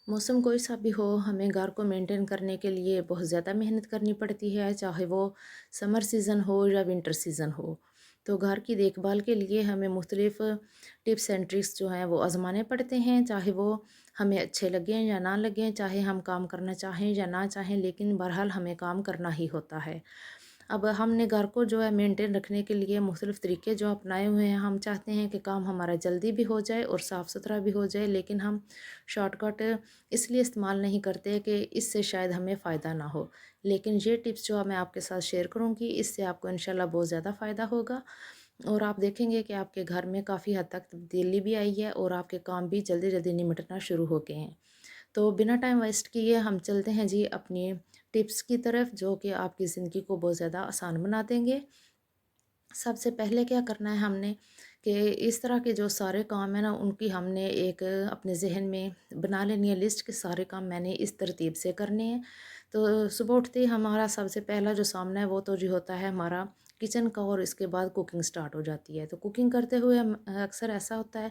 मौसम कोई सा भी हो, हमें घर को मेंटेन करने के लिए बहुत ज़्यादा मेहनत करनी पड़ती है, चाहे वो समर सीज़न हो या विंटर सीज़न हो। तो घर की देखभाल के लिए हमें मुख्तलिफ़ टिप्स एंड ट्रिक्स जो हैं वो आज़माने पड़ते हैं, चाहे वो हमें अच्छे लगें या ना लगें, चाहे हम काम करना चाहें या ना चाहें, लेकिन बहरहाल हमें काम करना ही होता है। अब हमने घर को जो है मेंटेन रखने के लिए मुख्तलिफ़ तरीके जो अपनाए हुए हैं, हम चाहते हैं कि काम हमारा जल्दी भी हो जाए और साफ़ सुथरा भी हो जाए, लेकिन हम शॉर्टकट इसलिए इस्तेमाल नहीं करते कि इससे शायद हमें फ़ायदा ना हो। लेकिन ये टिप्स जो मैं आपके साथ शेयर करूँगी, इससे आपको इंशाल्लाह बहुत ज़्यादा फ़ायदा होगा और आप देखेंगे कि आपके घर में काफ़ी हद तक तब्दीली भी आई है और आपके काम भी जल्दी-जल्दी निमटना शुरू हो गए हैं। तो बिना टाइम वेस्ट किए हम चलते हैं जी अपनी टिप्स की तरफ, जो कि आपकी ज़िंदगी को बहुत ज़्यादा आसान बना देंगे। सबसे पहले क्या करना है हमने कि इस तरह के जो सारे काम हैं ना, उनकी हमने एक अपने ज़हन में बना लेनी है लिस्ट कि सारे काम मैंने इस तरतीब से करने हैं। तो सुबह उठते ही हमारा सबसे पहला जो सामना है वो तो जी होता है हमारा किचन का, और इसके बाद कुकिंग स्टार्ट हो जाती है। तो कुकिंग करते हुए हम अक्सर ऐसा होता है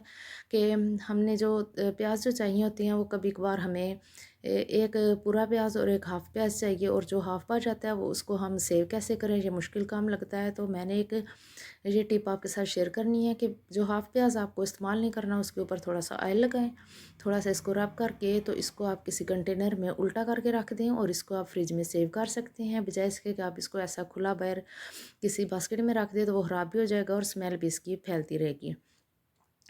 कि हमने जो प्याज जो चाहिए होती हैं वो कभी कभार हमें एक पूरा प्याज और एक हाफ़ प्याज चाहिए, और जो हाफ़ बच जाता है वो उसको हम सेव कैसे करें, ये मुश्किल काम लगता है। तो मैंने एक ये टिप आपके साथ शेयर करनी है कि जो हाफ़ प्याज आपको इस्तेमाल नहीं करना, उसके ऊपर थोड़ा सा ऑयल लगाएं, थोड़ा सा इसको रब करके तो इसको आप किसी कंटेनर में उल्टा करके रख दें और इसको आप फ्रिज में सेव कर सकते हैं, बजाय इसके कि आप इसको ऐसा खुला बाहर किसी बास्केट में रख दें तो वो ख़राब भी हो जाएगा और स्मेल भी इसकी फैलती रहेगी।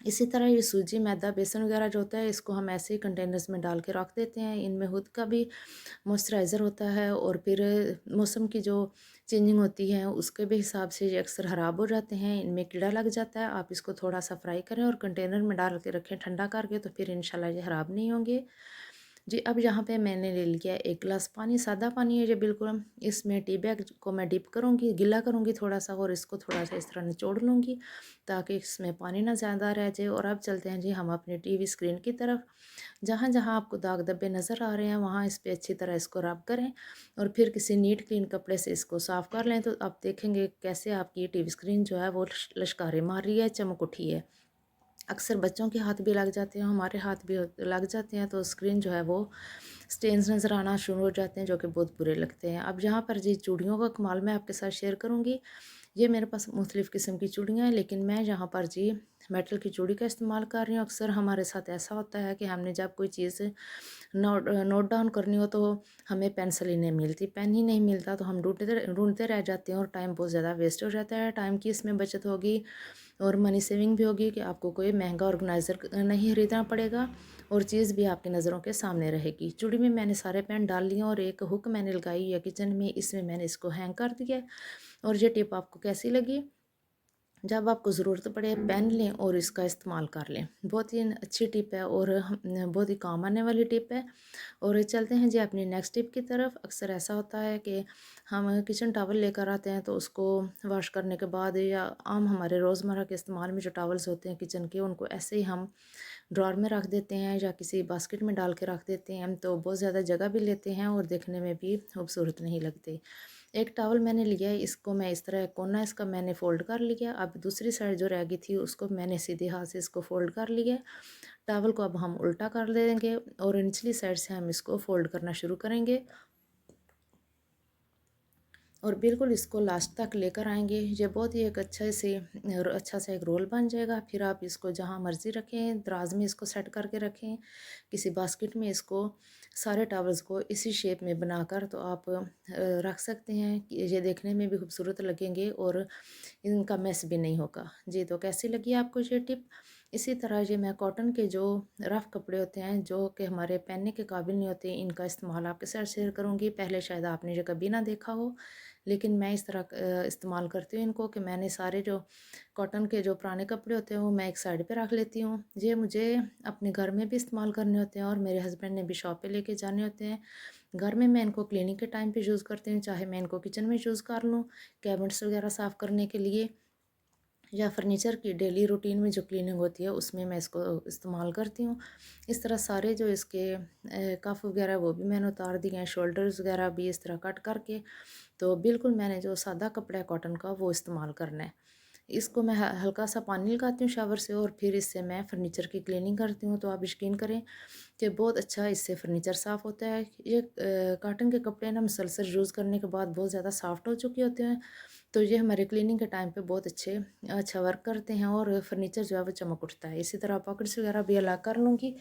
इसी तरह ये सूजी, मैदा, बेसन वगैरह जो होता है, इसको हम ऐसे ही कंटेनर्स में डाल के रख देते हैं। इनमें खुद का भी मॉइस्चराइज़र होता है और फिर मौसम की जो चेंजिंग होती है उसके भी हिसाब से ये अक्सर ख़राब हो जाते हैं, इनमें कीड़ा लग जाता है। आप इसको थोड़ा सा फ्राई करें और कंटेनर में डाल के रखें ठंडा करके, तो फिर इंशाल्लाह ये ख़राब नहीं होंगे। जी, अब यहाँ पे मैंने ले लिया है 1 गिलास पानी, सादा पानी है ये बिल्कुल। इसमें टी बैग को मैं डिप करूँगी, गीला करूँगी थोड़ा-सा और इसको थोड़ा-सा इस तरह निचोड़ लूँगी ताकि इसमें पानी ना ज़्यादा रह जाए। और अब चलते हैं जी हम अपनी टीवी स्क्रीन की तरफ। जहाँ-जहाँ आपको दाग धब्बे नज़र आ रहे हैं, वहाँ इस पे अच्छी तरह इसको रब करें और फिर किसी नीट क्लीन कपड़े से इसको साफ़ कर लें, तो आप देखेंगे कैसे आपकी टीवी स्क्रीन जो है वो लश्कारे मार रही है, चमक उठी है। अक्सर बच्चों के हाथ भी लग जाते हैं, हमारे हाथ भी लग जाते हैं, तो स्क्रीन जो है वो स्टेन्स नज़र आना शुरू हो जाते हैं, जो कि बहुत बुरे लगते हैं। अब यहाँ पर जी चूड़ियों का कमाल मैं आपके साथ शेयर करूँगी। ये मेरे पास मुख्तलिफ़ किस्म की चूड़ियाँ हैं, लेकिन मैं यहाँ पर जी मेटल की चूड़ी का इस्तेमाल कर रही हूँ। अक्सर हमारे साथ ऐसा होता है कि हमने जब कोई चीज़ नोट डाउन करनी हो तो हमें पेंसिल ही नहीं मिलती, पेन ही नहीं मिलता, तो हम ढूँढते ढूँढते रह जाते हैं और टाइम बहुत ज़्यादा वेस्ट हो जाता है। टाइम की इसमें बचत होगी और मनी सेविंग भी होगी कि आपको कोई महंगा ऑर्गेनाइज़र नहीं खरीदना पड़ेगा और चीज़ भी आपकी नज़रों के सामने रहेगी। चूड़ी में मैंने सारे पेन डाल लिए और एक हुक मैंने लगाई है किचन में, इसमें मैंने इसको हैंग कर दिया है। और ये टिप आपको कैसी लगी? जब आपको ज़रूरत पड़े पेन लें और इसका इस्तेमाल कर लें। बहुत ही अच्छी टिप है और बहुत ही काम आने वाली टिप है। और चलते हैं जी अपनी नेक्स्ट टिप की तरफ। अक्सर ऐसा होता है कि हम किचन टॉवल लेकर आते हैं तो उसको वॉश करने के बाद या आम हमारे रोज़मर्रा के इस्तेमाल में जो टॉवल्स होते हैं किचन के, उनको ऐसे ही हम ड्रॉर में रख देते हैं या किसी बास्केट में डाल के रख देते हैं, तो बहुत ज़्यादा जगह भी लेते हैं और देखने में भी खूबसूरत नहीं लगते। एक टॉवल मैंने लिया है, इसको मैं इस तरह कोना इसका मैंने फ़ोल्ड कर लिया। अब दूसरी साइड जो रह गई थी उसको मैंने सीधे हाथ से इसको फ़ोल्ड कर लिया। टॉवल को अब हम उल्टा कर देंगे और निचली साइड से हम इसको फ़ोल्ड करना शुरू करेंगे और बिल्कुल इसको लास्ट तक लेकर आएंगे। ये बहुत ही एक अच्छा सा एक रोल बन जाएगा। फिर आप इसको जहाँ मर्ज़ी रखें, दराज में इसको सेट करके रखें, किसी बास्केट में इसको सारे टॉवल्स को इसी शेप में बनाकर तो आप रख सकते हैं कि ये देखने में भी खूबसूरत लगेंगे और इनका मेस भी नहीं होगा। जी, तो कैसी लगी आपको ये टिप? इसी तरह ये मैं कॉटन के जो रफ़ कपड़े होते हैं जो कि हमारे पहनने के काबिल नहीं होते, इनका इस्तेमाल आपके साथ शेयर करूँगी। पहले शायद आपने ये कभी ना देखा हो, लेकिन मैं इस तरह इस्तेमाल करती हूँ इनको कि मैंने सारे जो कॉटन के जो पुराने कपड़े होते हैं वो मैं एक साइड पे रख लेती हूँ। ये मुझे अपने घर में भी इस्तेमाल करने होते हैं और मेरे हस्बैंड ने भी शॉप पे लेके जाने होते हैं। घर में मैं इनको क्लीनिंग के टाइम पे यूज़ करती हूँ, चाहे मैं इनको किचन में यूज़ कर लूँ, कैबिनेट्स वगैरह साफ़ करने के लिए या फर्नीचर की डेली रूटीन में जो क्लीनिंग होती है उसमें मैं इसको इस्तेमाल करती हूँ। इस तरह सारे जो इसके कफ वगैरह वो भी मैंने उतार दिए हैं, शोल्डर्स वगैरह भी इस तरह कट करके। तो बिल्कुल मैंने जो सादा कपड़ा है कॉटन का वो इस्तेमाल करना है। इसको मैं हल्का सा पानी लगाती हूँ शावर से और फिर इससे मैं फ़र्नीचर की क्लीनिंग करती हूँ। तो आप यकीन करें कि बहुत अच्छा इससे फ़र्नीचर साफ़ होता है। ये कॉटन के कपड़े ना मुसलसल यूज़ करने के बाद बहुत ज़्यादा सॉफ्ट हो चुके होते हैं, तो ये हमारे क्लीनिंग के टाइम पे बहुत अच्छा वर्क करते हैं और फ़र्नीचर जो है वो चमक उठता है। इसी तरह पॉकेट्स वगैरह भी अलग कर लूँगी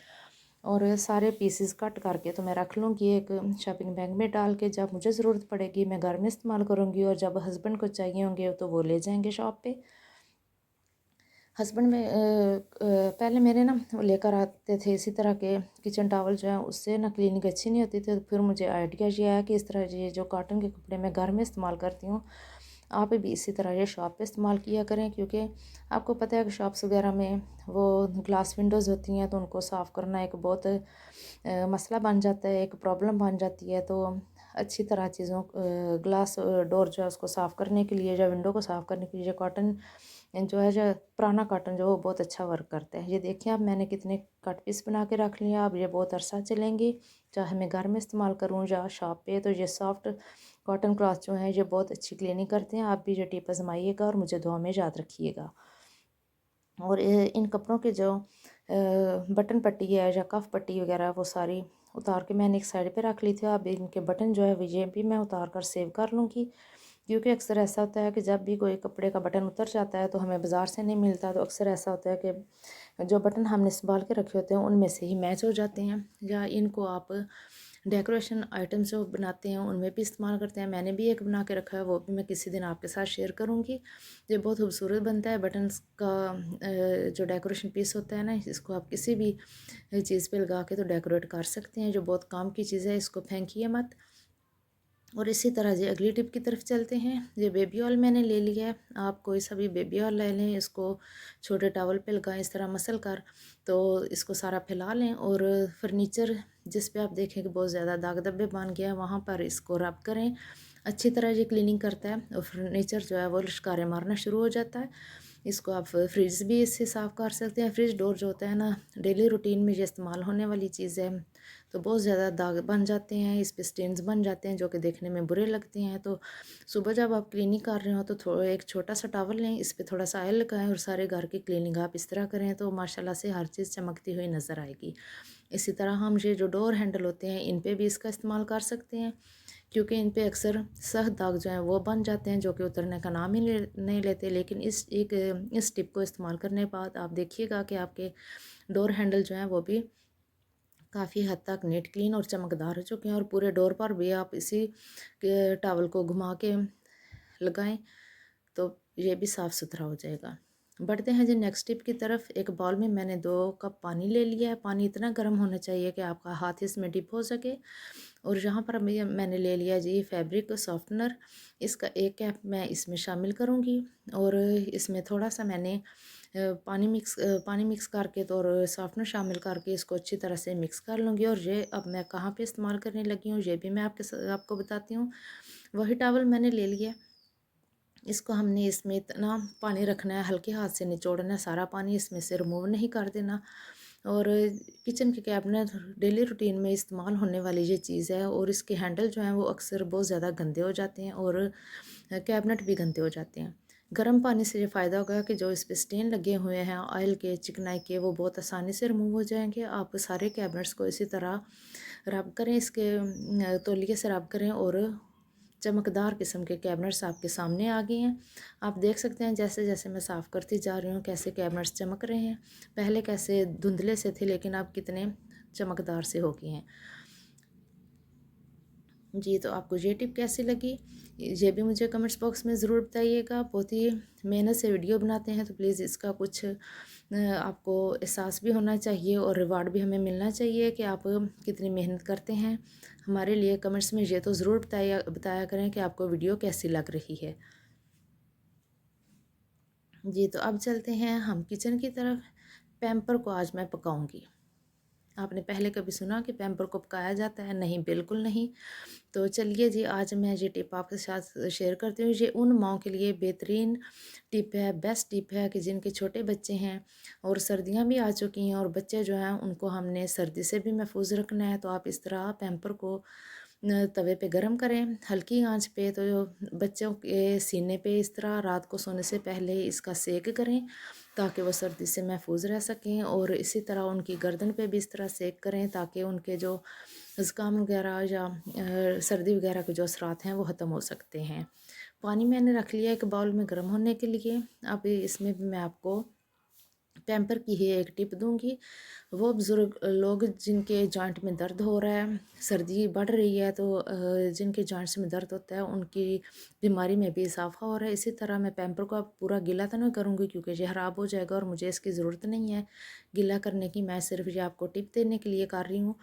और सारे पीसेस कट करके तो मैं रख लूँगी एक शॉपिंग बैग में डाल के। जब मुझे ज़रूरत पड़ेगी मैं घर में इस्तेमाल करूँगी और जब हस्बैंड को चाहिए होंगे तो वो ले जाएंगे शॉप पे। हस्बैंड में पहले मेरे ना वो लेकर आते थे इसी तरह के किचन टॉवल जो है, उससे ना क्लीनिंग अच्छी नहीं होती थी। तो फिर मुझे आइडिया ये आया कि इस तरह ये जो कॉटन के कपड़े मैं घर में इस्तेमाल करती हूँ, आप भी इसी तरह ये शॉप पे इस्तेमाल किया करें। क्योंकि आपको पता है कि शॉप्स वगैरह में वो ग्लास विंडोज़ होती हैं, तो उनको साफ़ करना एक बहुत मसला बन जाता है, एक प्रॉब्लम बन जाती है। तो अच्छी तरह चीज़ों ग्लास डोर जो है उसको साफ़ करने के लिए या विंडो को साफ़ करने के लिए कॉटन जो है, जो पुराना कॉटन जो वो बहुत अच्छा वर्क करता है। ये देखिए आप मैंने कितने कट पीस बना के रख लिए। अब ये बहुत अरसा चलेंगे, चाहे मैं घर में इस्तेमाल करूँ या शॉप पे। तो ये सॉफ्ट कॉटन क्लॉथ जो है ये बहुत अच्छी क्लीनिंग करते हैं। आप भी ये टिप आजमाइएगा और मुझे दुआ में याद रखिएगा। और इन कपड़ों के जो बटन पट्टी है या कफ पट्टी वगैरह वो सारी उतार के मैंने एक साइड पे रख ली थी। अब इनके बटन जो है ये भी मैं उतार कर सेव कर लूँगी। क्योंकि अक्सर ऐसा होता है कि जब भी कोई कपड़े का बटन उतर जाता है तो हमें बाज़ार से नहीं मिलता, तो अक्सर ऐसा होता है कि जो बटन हमने संभाल के रखे होते हैं उनमें से ही मैच हो जाते हैं। या इनको आप डेकोरेशन आइटम्स जो बनाते हैं उनमें भी इस्तेमाल करते हैं। मैंने भी एक बना के रखा है, वो भी मैं किसी दिन आपके साथ शेयर करूँगी। ये बहुत खूबसूरत बनता है। बटन्स का जो डेकोरेशन पीस होता है ना, इसको आप किसी भी चीज़ पे लगा के तो डेकोरेट कर सकते हैं, जो बहुत काम की चीज़ है। इसको फेंकिए मत। और इसी तरह से अगली टिप की तरफ चलते हैं। ये बेबी ऑयल मैंने ले लिया है, आप कोई सा भी बेबी ऑयल ले लें, इसको छोटे टॉवल पे लगाएं इस तरह मसल कर, तो इसको सारा फैला लें और फर्नीचर जिस पे आप देखें कि बहुत ज़्यादा दाग धब्बे बन गया है वहाँ पर इसको रब करें। अच्छी तरह ये क्लीनिंग करता है और फर्नीचर जो है वो लिश्कारे मारना शुरू हो जाता है। इसको आप फ्रिज भी इससे साफ़ कर सकते हैं। फ्रिज डोर जो होता है ना, डेली रूटीन में ये इस्तेमाल होने वाली चीज़ है। तो बहुत ज़्यादा दाग बन जाते हैं, इस पे स्टेन्स बन जाते हैं जो कि देखने में बुरे लगते हैं। तो सुबह जब आप क्लीनिंग कर रहे हो तो थोड़ा एक छोटा सा टॉवल लें, इस पे थोड़ा सा ऑयल लगाएं और सारे घर की क्लीनिंग आप इस तरह करें तो माशाल्लाह से हर चीज़ चमकती हुई नज़र आएगी। इसी तरह हम ये जो डोर हैंडल होते हैं इन पे भी इसका इस्तेमाल कर सकते हैं, क्योंकि इन पे अक्सर सख्त दाग जो हैं वो बन जाते हैं जो कि उतरने का नाम ही नहीं लेते। लेकिन इस टिप को इस्तेमाल करने के बाद आप देखिएगा कि आपके डोर हैंडल जो हैं वो भी काफ़ी हद तक नीट क्लीन और चमकदार हो चुके हैं। और पूरे डोर पर भी आप इसी के टॉवल को घुमा के लगाएं तो ये भी साफ़ सुथरा हो जाएगा। बढ़ते हैं जी नेक्स्ट टिप की तरफ। एक बाउल में मैंने 2 कप पानी ले लिया है। पानी इतना गर्म होना चाहिए कि आपका हाथ इसमें डिप हो सके। और यहाँ पर मैंने ले लिया जी फैब्रिक सॉफ्टनर, इसका 1 कैप मैं इसमें शामिल करूँगी। और इसमें थोड़ा सा मैंने पानी मिक्स करके तो और सॉफ्टनर शामिल करके इसको अच्छी तरह से मिक्स कर लूँगी। और ये अब मैं कहाँ पे इस्तेमाल करने लगी हूँ ये भी मैं आपको बताती हूँ। वही टॉवल मैंने ले लिया, इसको हमने इसमें इतना पानी रखना है, हल्के हाथ से निचोड़ना है, सारा पानी इसमें से रिमूव नहीं कर देना। और किचन के कैबिनेट डेली रूटीन में इस्तेमाल होने वाली ये चीज़ है और इसके हैंडल जो हैं वो अक्सर बहुत ज़्यादा गंदे हो जाते हैं और कैबिनेट भी गंदे हो जाते हैं। गर्म पानी से ये फ़ायदा होगा कि जो इस पे स्टेन लगे हुए हैं ऑयल के, चिकनाई के, वो बहुत आसानी से रिमूव हो जाएंगे। आप सारे कैबिनेट्स को इसी तरह रब करें, इसके तौलिए से रब करें और चमकदार किस्म के कैबिनेट्स आपके सामने आ गए हैं। आप देख सकते हैं जैसे जैसे मैं साफ़ करती जा रही हूँ कैसे कैबिनेट्स चमक रहे हैं। पहले कैसे धुंधले से थे लेकिन अब कितने चमकदार से हो गए हैं। जी, तो आपको ये टिप कैसी लगी ये भी मुझे कमेंट्स बॉक्स में ज़रूर बताइएगा। बहुत ही मेहनत से वीडियो बनाते हैं तो प्लीज़ इसका कुछ आपको एहसास भी होना चाहिए और रिवार्ड भी हमें मिलना चाहिए कि आप कितनी मेहनत करते हैं हमारे लिए। कमेंट्स में ये तो ज़रूर बताया करें कि आपको वीडियो कैसी लग रही है। जी, तो अब चलते हैं हम किचन की तरफ। पैम्पर को आज मैं पकाऊंगी। आपने पहले कभी सुना कि पैम्पर को पकाया जाता है? नहीं, बिल्कुल नहीं। तो चलिए जी आज मैं ये टिप आपके साथ शेयर करती हूँ। ये उन माँओं के लिए बेहतरीन टिप है, बेस्ट टिप है कि जिनके छोटे बच्चे हैं और सर्दियाँ भी आ चुकी हैं और बच्चे जो हैं उनको हमने सर्दी से भी महफूज रखना है। तो आप इस तरह पैम्पर को तवे पे गरम करें हल्की आंच पे। तो बच्चों के सीने पे इस तरह रात को सोने से पहले इसका सेक करें ताकि वो सर्दी से महफूज रह सकें। और इसी तरह उनकी गर्दन पे भी इस तरह सेक करें ताकि उनके जो ज़ुकाम वगैरह या सर्दी वगैरह के जो असरात हैं वो ख़त्म हो सकते हैं। पानी मैंने रख लिया एक बाउल में गर्म होने के लिए। अब इसमें भी मैं आपको पैम्पर की ही एक टिप दूंगी। वो बुज़ुर्ग लोग जिनके जॉइंट में दर्द हो रहा है, सर्दी बढ़ रही है, तो जिनके जॉइंट्स में दर्द होता है उनकी बीमारी में भी इजाफा हो रहा है। इसी तरह मैं पैम्पर को अब पूरा गीला तो नहीं करूँगी क्योंकि ये ख़राब हो जाएगा और मुझे इसकी ज़रूरत नहीं है गीला करने की। मैं सिर्फ ये आपको टिप देने के लिए कर रही हूँ।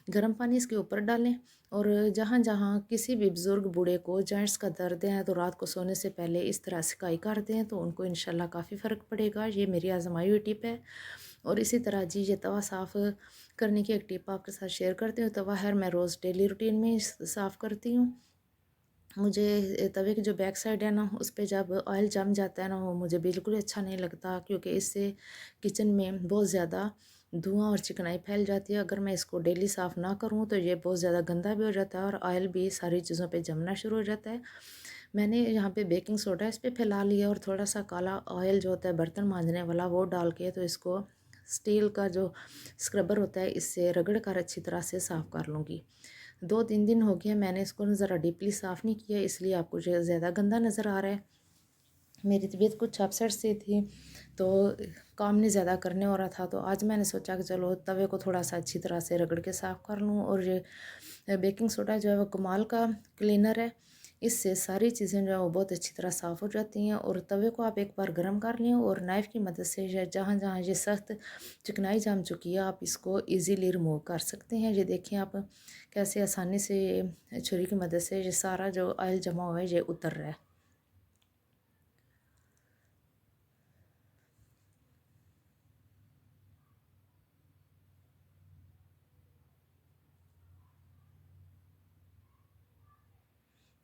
गर्म पानी इसके ऊपर डालें और जहाँ जहाँ किसी भी बुज़ुर्ग बूढ़े को जॉइंट्स का दर्द है तो रात को सोने से पहले इस तरह सिकाई कर दें तो उनको इंशाल्लाह काफ़ी फ़र्क पड़ेगा। ये मेरी आजमाई हुई टिप है। और इसी तरह जी ये तवा साफ़ करने की एक टिप आपके साथ शेयर करती हूँ। तवा है मैं रोज़ डेली रूटीन में साफ़ करती हूँ। मुझे तवे की जो बैक साइड है ना उस पे जब ऑयल जम जाता है ना वो मुझे बिल्कुल अच्छा नहीं लगता क्योंकि इससे किचन में बहुत ज़्यादा धुआं और चिकनाई फैल जाती है। अगर मैं इसको डेली साफ़ ना करूँ तो ये बहुत ज़्यादा गंदा भी हो जाता है और ऑयल भी सारी चीज़ों पे जमना शुरू हो जाता है। मैंने यहाँ पे बेकिंग सोडा इस पे फैला लिया और थोड़ा सा काला ऑयल जो होता है बर्तन मांजने वाला वो डाल के तो इसको स्टील का जो स्क्रबर होता है इससे रगड़ कर अच्छी तरह से साफ़ कर लूँगी। 2-3 दिन हो गया मैंने इसको ज़रा डीपली साफ़ नहीं किया इसलिए आपको जो ज़्यादा गंदा नज़र आ रहा है। मेरी तबीयत कुछ अपसेट सी थी तो काम नहीं ज़्यादा करने हो रहा था तो आज मैंने सोचा कि चलो तवे को थोड़ा सा अच्छी तरह से रगड़ के साफ़ कर लूँ। और ये बेकिंग सोडा जो है वो कमाल का क्लीनर है। इससे सारी चीज़ें जो है वो बहुत अच्छी तरह साफ़ हो जाती हैं। और तवे को आप एक बार गर्म कर लें और नाइफ़ की मदद से जहाँ जहाँ ये सख्त चिकनाई जम चुकी है आप इसको इजीली रिमूव कर सकते हैं। ये देखें आप कैसे आसानी से छुरी की मदद से ये सारा जो ऑयल जमा हुआ है ये उतर रहा है।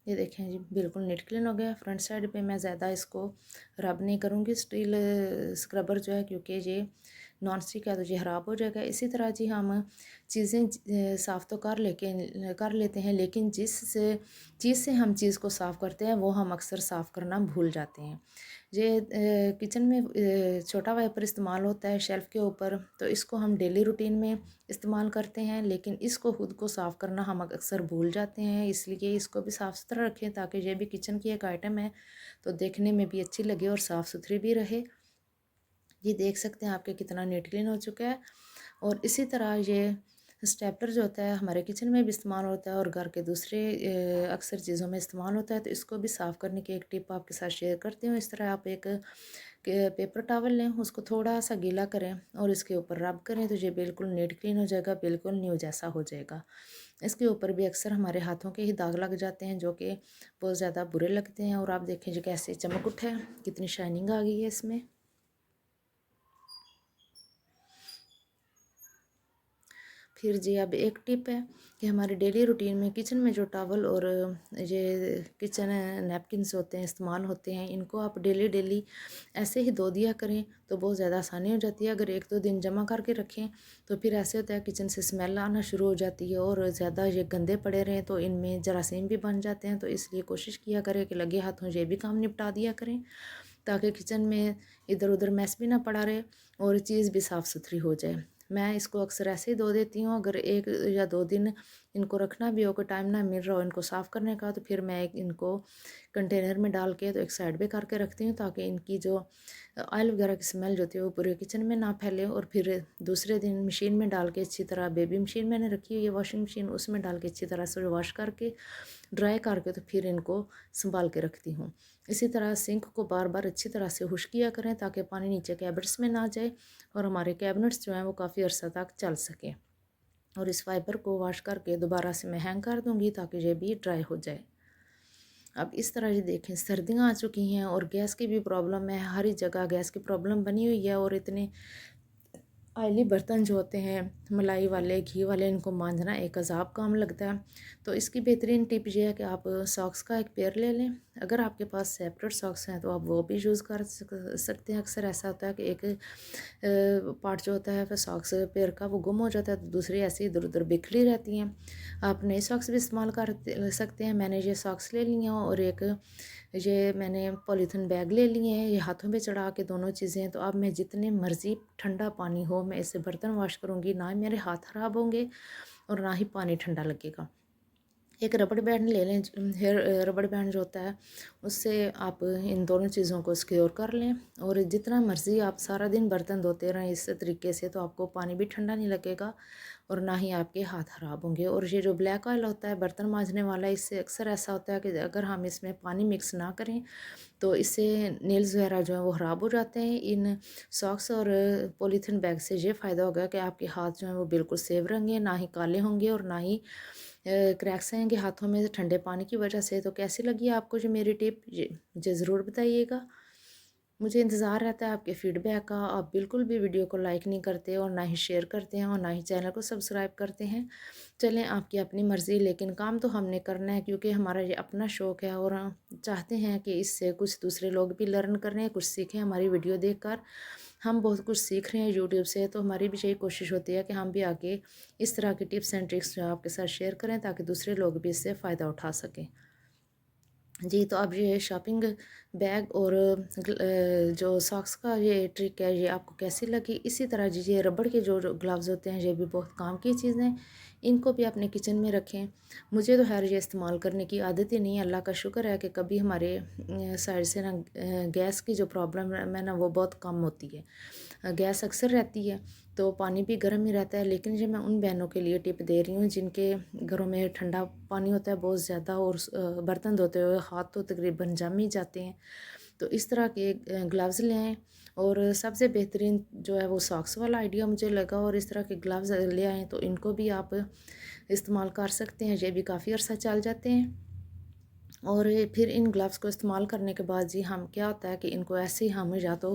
ये देखें जी बिल्कुल नीट क्लीन हो गया। फ्रंट साइड पे मैं ज़्यादा इसको रब नहीं करूँगी स्टील स्क्रबर जो है क्योंकि ये नॉन स्टिक है तो ये ख़राब हो जाएगा। इसी तरह जी हम चीज़ें साफ़ तो कर लेते हैं लेकिन जिस चीज़ से हम चीज़ को साफ़ करते हैं वो हम अक्सर साफ़ करना भूल जाते हैं। ये किचन में छोटा वाइपर इस्तेमाल होता है शेल्फ़ के ऊपर तो इसको हम डेली रूटीन में इस्तेमाल करते हैं लेकिन इसको खुद को साफ़ करना हम अक्सर भूल जाते हैं। इसलिए इसको भी साफ़ सुथरा रखें ताकि ये भी किचन की एक आइटम है तो देखने में भी अच्छी लगे और साफ़ सुथरी भी रहे। ये देख सकते हैं आपके कितना नीट क्लीन हो चुका है। और इसी तरह ये स्टेपलर जो होता है हमारे किचन में भी इस्तेमाल होता है और घर के दूसरे अक्सर चीज़ों में इस्तेमाल होता है तो इसको भी साफ़ करने की एक टिप आपके साथ शेयर करती हूँ। इस तरह आप एक पेपर टॉवल लें उसको थोड़ा सा गीला करें और इसके ऊपर रब करें तो ये बिल्कुल नीट क्लीन हो जाएगा, बिल्कुल न्यू जैसा हो जाएगा। इसके ऊपर भी अक्सर हमारे हाथों के ही दाग लग जाते हैं जो कि बहुत ज़्यादा बुरे लगते हैं। और आप देखें जो कैसे चमक उठा है, कितनी शाइनिंग आ गई है इसमें। फिर जी अब एक टिप है कि हमारे डेली रूटीन में किचन में जो टॉवल और ये किचन नैपकिन्स होते हैं इस्तेमाल होते हैं इनको आप डेली डेली ऐसे ही धो दिया करें तो बहुत ज़्यादा आसानी हो जाती है। अगर 1-2 दिन जमा करके रखें तो फिर ऐसे होता है किचन से स्मेल आना शुरू हो जाती है और ज़्यादा ये गंदे पड़े रहें तो इनमें जरासीम भी बन जाते हैं। तो इसलिए कोशिश किया करें कि लगे हाथों ये भी काम निपटा दिया करें ताकि किचन में इधर उधर मैस भी ना पड़ा रहे और चीज़ भी साफ़ सुथरी हो जाए। मैं इसको अक्सर ऐसे ही धो देती हूँ। अगर 1 या 2 दिन इनको रखना भी हो कोई टाइम ना मिल रहा हो इनको साफ़ करने का तो फिर मैं एक इनको कंटेनर में डाल के तो एक साइड पे करके रखती हूँ ताकि इनकी जो ऑयल वगैरह की स्मेल जो होती है वो पूरे किचन में ना फैले। और फिर दूसरे दिन मशीन में डाल के अच्छी तरह बेबी मशीन मैंने रखी हुई है वॉशिंग मशीन उसमें डाल के अच्छी तरह से वॉश करके ड्राई करके तो फिर इनको संभाल के रखती हूँ। इसी तरह सिंक को बार बार अच्छी तरह से खुश किया करें ताकि पानी नीचे कैबिनेट्स में ना जाए और हमारे कैबिनेट्स जो हैं वो काफ़ी अरसा तक चल सकें। और इस फाइबर को वॉश करके दोबारा से मैं हैंग कर दूँगी ताकि ये भी ड्राई हो जाए। अब इस तरह ये देखें सर्दियाँ आ चुकी हैं और गैस की भी प्रॉब्लम है, हर ही जगह गैस की प्रॉब्लम बनी हुई है और इतने ऑयली बर्तन जो होते हैं, मलाई वाले, घी वाले, इनको मांजना एक अज़ाब काम लगता है। तो इसकी बेहतरीन टिप ये है कि आप सॉक्स का एक पेयर ले लें। अगर आपके पास सेपरेट सॉक्स हैं तो आप वो भी यूज़ कर सकते हैं। अक्सर ऐसा होता है कि एक पार्ट जो होता है फिर सॉक्स पेयर का वो गुम हो जाता है, तो दूसरी ऐसी इधर उधर बिखरी रहती हैं। आप नए सॉक्स भी इस्तेमाल कर सकते हैं। मैंने ये सॉक्स ले लिए हैं और एक ये मैंने पॉलीथीन बैग ले लिए हैं, ये हाथों पे चढ़ा के दोनों चीज़ें। तो अब मैं जितने मर्ज़ी ठंडा पानी हो मैं इससे बर्तन वॉश करूँगी, ना ही मेरे हाथ ख़राब होंगे और ना ही पानी ठंडा लगेगा। एक रबड़ बैंड ले लें, हेयर रबड़ बैंड जो होता है उससे आप इन दोनों चीज़ों को सिक्योर कर लें, और जितना मर्ज़ी आप सारा दिन बर्तन धोते रहें इस तरीके से, तो आपको पानी भी ठंडा नहीं लगेगा और ना ही आपके हाथ ख़राब होंगे। और ये जो ब्लैक ऑयल होता है बर्तन मांजने वाला, इससे अक्सर ऐसा होता है कि अगर हम इसमें पानी मिक्स ना करें तो इससे नेल्स वगैरह जो है वो ख़राब हो जाते हैं। इन सॉक्स और पॉलीथीन बैग से ये फ़ायदा होगा कि आपके हाथ जो हैं वो बिल्कुल सेफ रहेंगे, ना ही काले होंगे और ना ही क्रैक्स आएंगे हाथों में ठंडे पानी की वजह से। तो कैसी लगी आपको जो मेरी टिप, ये मुझे ज़रूर बताइएगा। मुझे इंतज़ार रहता है आपके फ़ीडबैक का। आप बिल्कुल भी वीडियो को लाइक नहीं करते और ना ही शेयर करते हैं और ना ही चैनल को सब्सक्राइब करते हैं। चलें, आपकी अपनी मर्ज़ी, लेकिन काम तो हमने करना है क्योंकि हमारा ये अपना शौक़ है और हम चाहते हैं कि इससे कुछ दूसरे लोग भी लर्न करें, कुछ सीखें हमारी वीडियो देखकर। हम बहुत कुछ सीख रहे हैं यूट्यूब से, तो हमारी भी यही कोशिश होती है कि हम भी आगे इस तरह की टिप्स एंड ट्रिक्स जो है आपके साथ शेयर करें ताकि दूसरे लोग भी इससे फ़ायदा उठा सकें। जी, तो अब ये शॉपिंग बैग और जो सॉक्स का ये ट्रिक है ये आपको कैसी लगी? इसी तरह जी ये रबड़ के जो ग्लव्स होते हैं ये भी बहुत काम की चीज़ हैं, इनको भी अपने किचन में रखें। मुझे तो खैर ये इस्तेमाल करने की आदत ही नहीं है, अल्लाह का शुक्र है कि कभी हमारे साइड से ना गैस की जो प्रॉब्लम है ना वो बहुत कम होती है। गैस अक्सर रहती है तो पानी भी गर्म ही रहता है, लेकिन ये मैं उन बहनों के लिए टिप दे रही हूँ जिनके घरों में ठंडा पानी होता है बहुत ज़्यादा और बर्तन धोते हुए हाथ तो तकरीबन जम ही जाते हैं। तो इस तरह के ग्लव्स ले आएँ, और सबसे बेहतरीन जो है वो सॉक्स वाला आइडिया मुझे लगा, और इस तरह के ग्लव्स ले आएँ तो इनको भी आप इस्तेमाल कर सकते हैं, ये भी काफ़ी अर्सा चल जाते हैं। और ये फिर इन ग्लव्स को इस्तेमाल करने के बाद जी हम क्या होता है कि इनको ऐसे ही हम या तो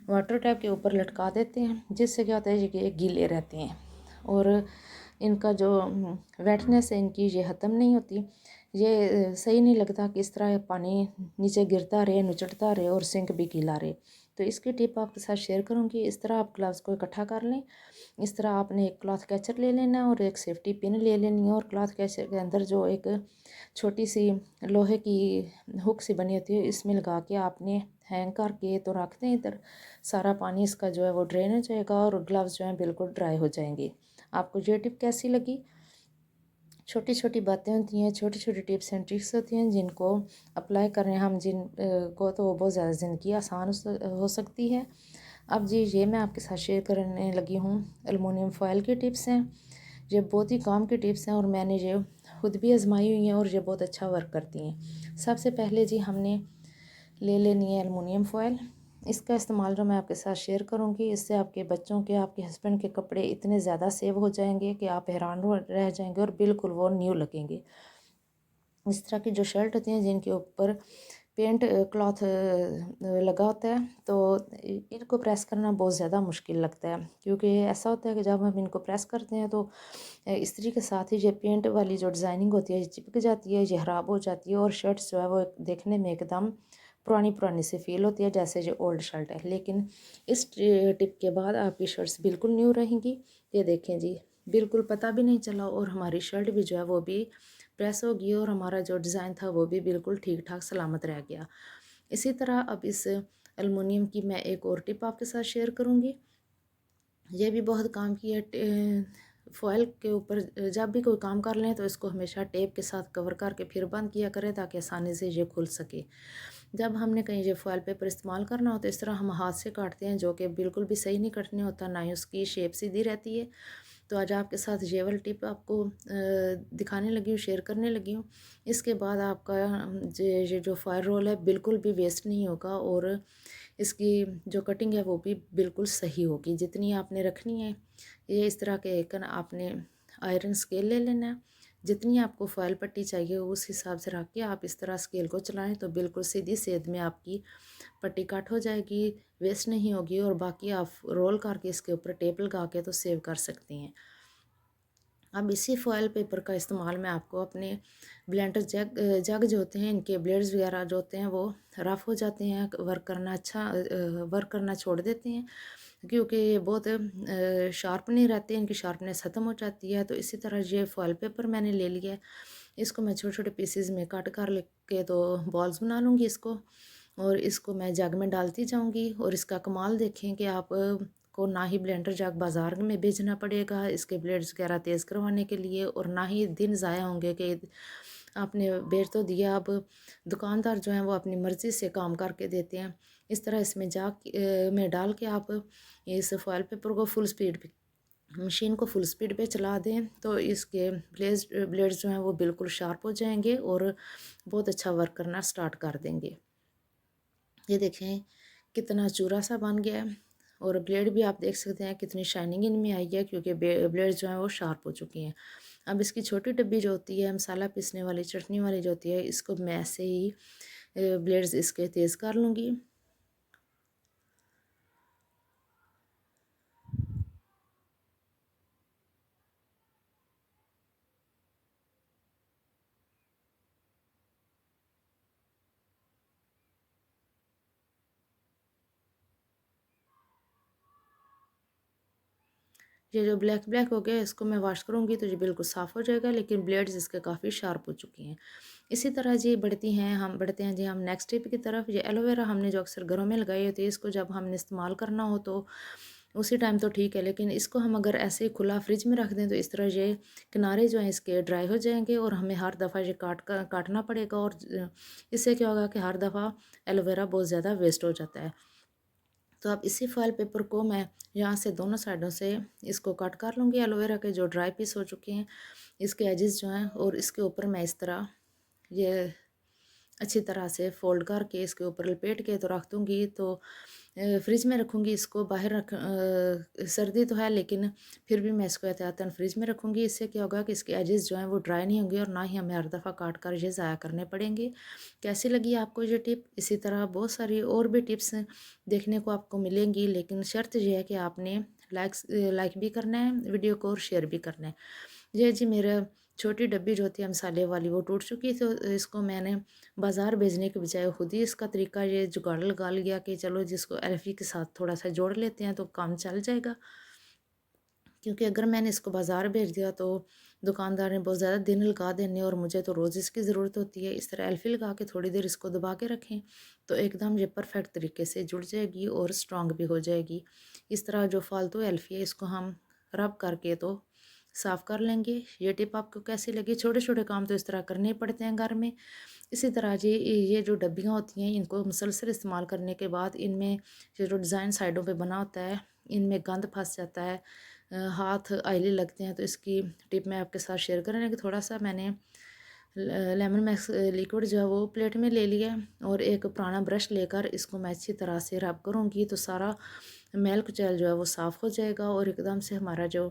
वाटर टैप के ऊपर लटका देते हैं, जिससे क्या होता है कि ये गीले रहते हैं और इनका जो वेटनेस है इनकी ये ख़त्म नहीं होती। ये सही नहीं लगता कि इस तरह पानी नीचे गिरता रहे, नुचड़ता रहे और सिंक भी गीला रहे। तो इसकी टिप आपके साथ शेयर करूँगी। इस तरह आप ग्लव्स को इकट्ठा कर लें। इस तरह आपने एक क्लॉथ कैचर ले लेना है और एक सेफ्टी पिन ले लेनी है, और क्लॉथ कैचर के अंदर जो एक छोटी सी लोहे की हुक सी बनी होती है इसमें लगा के आपने हैंग करके तो रख दें इधर। सारा पानी इसका जो है वो ड्रेन हो जाएगा और ग्लव्स जो हैं बिल्कुल ड्राई हो जाएंगे। आपको ये टिप कैसी लगी? छोटी छोटी बातें होती हैं, छोटी छोटी टिप्स एंड ट्रिक्स होती हैं जिनको अप्लाई करें हम को तो बहुत ज़्यादा ज़िंदगी आसान हो सकती है। अब जी ये मैं आपके साथ शेयर करने लगी हूँ एलुमिनियम फॉयल की टिप्स हैं। ये बहुत ही काम की टिप्स हैं और मैंने ये खुद भी आजमाई हुई हैं और ये बहुत अच्छा वर्क करती हैं। सबसे पहले जी हमने ले लेनी है एलुमिनियम फॉयल। इसका इस्तेमाल जो मैं आपके साथ शेयर करूँगी इससे आपके बच्चों के, आपके हस्बैंड के कपड़े इतने ज़्यादा सेव हो जाएंगे कि आप हैरान रह जाएंगे और बिल्कुल वो न्यू लगेंगे। इस तरह की जो शर्ट होती हैं जिनके ऊपर पेंट क्लॉथ लगा होता है तो इनको प्रेस करना बहुत ज़्यादा मुश्किल लगता है, क्योंकि ऐसा होता है कि जब हम इनको प्रेस करते हैं तो इस्त्री के साथ ही ये पेंट वाली जो डिज़ाइनिंग होती है ये चिपक जाती है, ये ख़राब हो जाती है और शर्ट्स जो है वो देखने में एकदम पुरानी पुरानी सी फील होती है जैसे जो ओल्ड शर्ट है। लेकिन इस टिप के बाद आपकी शर्ट्स बिल्कुल न्यू रहेंगी। ये देखें जी, बिल्कुल पता भी नहीं चला और हमारी शर्ट भी जो है वो भी प्रेस हो गई और हमारा जो डिज़ाइन था वो भी बिल्कुल ठीक ठाक सलामत रह गया। इसी तरह अब इस एलुमिनियम की मैं एक और टिप आपके साथ शेयर करूँगी। ये भी बहुत काम की है। फॉयल के ऊपर जब भी कोई काम कर लें तो इसको हमेशा टेप के साथ कवर करके फिर बंद किया करें ताकि आसानी से ये खुल सके। जब हमने कहीं ये फॉयल पेपर इस्तेमाल करना हो तो इस तरह हम हाथ से काटते हैं जो कि बिल्कुल भी सही नहीं कटने होता, ना ही उसकी शेप सीधी रहती है। तो आज आपके साथ ये वाली टिप आपको दिखाने लगी हूँ, शेयर करने लगी हूँ। इसके बाद आपका ये जो फॉयल रोल है बिल्कुल भी वेस्ट नहीं होगा और इसकी जो कटिंग है वो भी बिल्कुल सही होगी जितनी आपने रखनी है। ये इस तरह के एक ना आपने आयरन स्केल ले लेना है। जितनी आपको फॉयल पट्टी चाहिए उस हिसाब से रख के आप इस तरह स्केल को चलाएं तो बिल्कुल सीधी सेध में आपकी पट्टी कट हो जाएगी, वेस्ट नहीं होगी। और बाकी आप रोल करके इसके ऊपर टेप लगा के तो सेव कर सकती हैं। अब इसी फॉयल पेपर का इस्तेमाल मैं आपको अपने ब्लेंडर जग जो होते हैं इनके ब्लेड्स वगैरह जो होते हैं वो रफ़ हो जाते हैं, वर्क करना छोड़ देते हैं क्योंकि ये बहुत शार्प नहीं रहते, इनकी शार्पनेस ख़त्म हो जाती है। तो इसी तरह ये फॉयल पेपर मैंने ले लिया है, इसको मैं छोटे छोटे पीसेज में कट कर लेके तो बॉल्स बना लूँगी इसको, और इसको मैं जग में डालती जाऊँगी। और इसका कमाल देखें कि आप को ना ही ब्लेंडर जग बाज़ार में भेजना पड़ेगा इसके ब्लेड्स वगैरह तेज़ करवाने के लिए, और ना ही दिन ज़ाया होंगे कि आपने बेच तो दिया। अब दुकानदार जो हैं वो अपनी मर्ज़ी से काम करके देते हैं। इस तरह इसमें में डाल के आप इस फॉयल पेपर को फुल स्पीड पे मशीन को फुल स्पीड पे चला दें तो इसके ब्लेड्स जो हैं वो बिल्कुल शार्प हो जाएंगे और बहुत अच्छा वर्क करना स्टार्ट कर देंगे। ये देखें कितना चूरा सा बन गया है, और ब्लेड भी आप देख सकते हैं कितनी शाइनिंग इनमें आई है क्योंकि ब्लेड जो है वो शार्प हो चुकी हैं। अब इसकी छोटी डब्बी जो होती है मसाला पीसने वाली चटनी वाली जो होती है, इसको मैं ऐसे ही ब्लेड्स इसके तेज़ कर लूँगी। ये जो ब्लैक ब्लैक हो गया इसको मैं वॉश करूँगी तो ये बिल्कुल साफ़ हो जाएगा, लेकिन ब्लेड्स इसके काफ़ी शार्प हो चुकी हैं। इसी तरह जी बढ़ते हैं जी हम नेक्स्ट टिप की तरफ। ये एलोवेरा हमने जो अक्सर घरों में लगाई होती है, इसको जब हमने इस्तेमाल करना हो तो उसी टाइम तो ठीक है, लेकिन इसको हम अगर ऐसे ही खुला फ्रिज में रख दें तो इस तरह ये किनारे जो हैं इसके ड्राई हो जाएंगे और हमें हर दफ़ा ये काटना पड़ेगा, और इससे क्या होगा कि हर दफ़ा एलोवेरा बहुत ज़्यादा वेस्ट हो जाता है। तो अब इसी फॉयल पेपर को मैं यहाँ से दोनों साइडों से इसको कट कर लूँगी, एलोवेरा के जो ड्राई पीस हो चुके हैं इसके एजेस जो हैं, और इसके ऊपर मैं इस तरह ये अच्छी तरह से फ़ोल्ड करके इसके ऊपर लपेट के तो रख दूँगी। तो फ्रिज में रखूँगी इसको, सर्दी तो है लेकिन फिर भी मैं इसको एहतियातन फ्रिज में रखूँगी। इससे क्या होगा कि इसके एजेस जो हैं वो ड्राई नहीं होंगे और ना ही हमें हर दफ़ा काट कर ये ज़ाया करने पड़ेंगे। कैसी लगी आपको ये टिप? इसी तरह बहुत सारी और भी टिप्स देखने को आपको मिलेंगी, लेकिन शर्त ये है कि आपने लाइक भी करना है वीडियो को और शेयर भी करना है। ये जी मेरा छोटी डब्बी जो होती है मसाले वाली वो टूट चुकी थी, तो इसको मैंने बाज़ार भेजने के बजाय खुद ही इसका तरीका ये जुगाड़ लगा लिया कि चलो जिसको एल्फी के साथ थोड़ा सा जोड़ लेते हैं तो काम चल जाएगा। क्योंकि अगर मैंने इसको बाज़ार भेज दिया तो दुकानदार ने बहुत ज़्यादा दिन लगा देने और मुझे तो रोज़ इसकी ज़रूरत होती है। इस तरह एल्फी लगा के थोड़ी देर इसको दबा के रखें तो एकदम ये परफेक्ट तरीके से जुड़ जाएगी और स्ट्रॉन्ग भी हो जाएगी। इस तरह जो फालतू एल्फी है इसको हम रब करके तो साफ़ कर लेंगे। ये टिप आपको कैसी लगी? छोटे छोटे काम तो इस तरह करने ही पड़ते हैं घर में। इसी तरह जी ये जो डब्बियाँ होती हैं इनको मुसलसल इस्तेमाल करने के बाद इनमें ये जो डिज़ाइन साइडों पे बना होता है इनमें गंद फंस जाता है, हाथ आयली लगते हैं। तो इसकी टिप मैं आपके साथ शेयर कर रही हूँ कि थोड़ा सा मैंने लेमन मैक्स लिक्विड जो है वो प्लेट में ले लिया है, और एक पुराना ब्रश लेकर इसको मैं अच्छी तरह से रब करूँगी तो सारा मैल कुचैल जो है वो साफ़ हो जाएगा और एकदम से हमारा जो